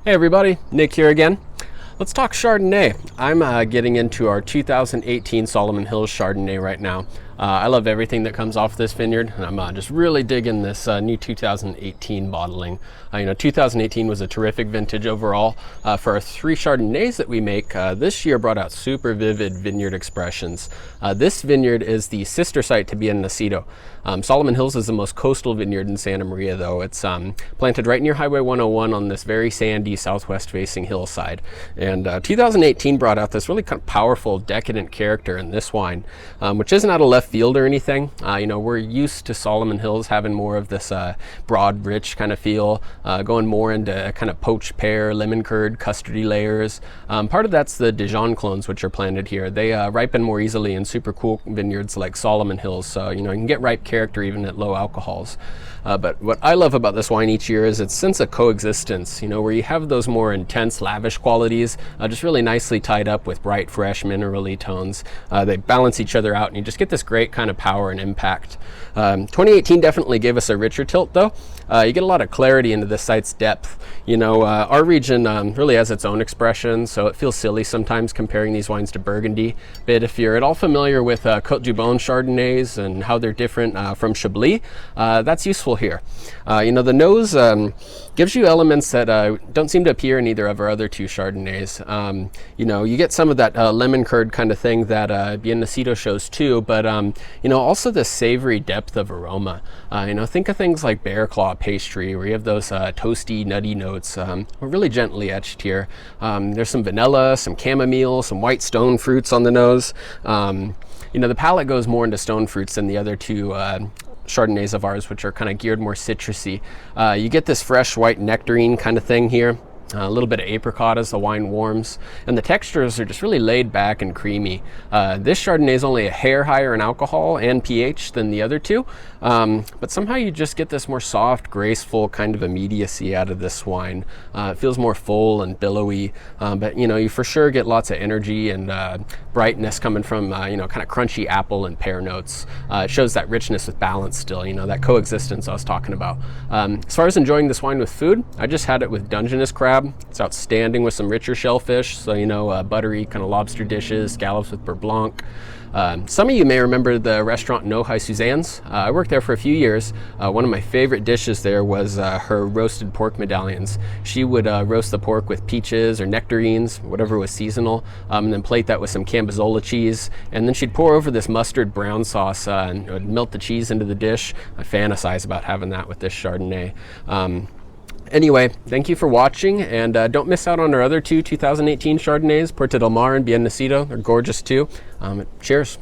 Hey everybody, Nick here again. Let's talk Chardonnay. I'm getting into our 2018 Solomon Hills Chardonnay right now. I love everything that comes off this vineyard, and I'm just really digging this new 2018 bottling. 2018 was a terrific vintage overall. For our 3 Chardonnays that we make, this year brought out super vivid vineyard expressions. This vineyard is the sister site to Biennacito. Solomon Hills is the most coastal vineyard in Santa Maria, though. It's planted right near Highway 101 on this very sandy southwest-facing hillside. And 2018 brought out this really kind of powerful, decadent character in this wine, which isn't out of left field or anything. We're used to Solomon Hills having more of this broad, rich kind of feel, going more into kind of poached pear, lemon curd, custardy layers. Part of that's the Dijon clones, which are planted here. They ripen more easily in super cool vineyards like Solomon Hills, so you can get ripe character even at low alcohols. But what I love about this wine each year is its sense of coexistence, where you have those more intense, lavish qualities just really nicely tied up with bright, fresh, minerally tones. They balance each other out, and you just get this great kind of power and impact. 2018 definitely gave us a richer tilt, though. You get a lot of clarity into the site's depth. Our region really has its own expression, so it feels silly sometimes comparing these wines to Burgundy. But if you're at all familiar with Côte du Bon Chardonnays and how they're different from Chablis, that's useful here. The nose gives you elements that don't seem to appear in either of our other 2 Chardonnays. You get some of that lemon curd kind of thing that Biennacito shows too, but also the savory depth of aroma. Think of things like bear claw pastry, where you have those toasty, nutty notes, really gently etched here. There's some vanilla, some chamomile, some white stone fruits on the nose. The palate goes more into stone fruits than the other 2 Chardonnays of ours, which are kind of geared more citrusy. You get this fresh white nectarine kind of thing here. A little bit of apricot as the wine warms, and the textures are just really laid back and creamy. This Chardonnay is only a hair higher in alcohol and pH than the other 2, but somehow you just get this more soft, graceful kind of immediacy out of this wine. It feels more full and billowy, but you for sure get lots of energy and brightness coming from kind of crunchy apple and pear notes. It shows that richness with balance still, that coexistence I was talking about. As far as enjoying this wine with food, I just had it with Dungeness crab. It's outstanding with some richer shellfish, so buttery kind of lobster dishes, scallops with beurre blanc. Some of you may remember the restaurant in Ojai Suzanne's. I worked there for a few years. One of my favorite dishes there was her roasted pork medallions. She would roast the pork with peaches or nectarines, whatever was seasonal, and then plate that with some Cambozola cheese. And then she'd pour over this mustard brown sauce and would melt the cheese into the dish. I fantasize about having that with this Chardonnay. Anyway, thank you for watching, and don't miss out on our other 2 2018 Chardonnays, Puerto del Mar and Biennacito. They're gorgeous too. Cheers.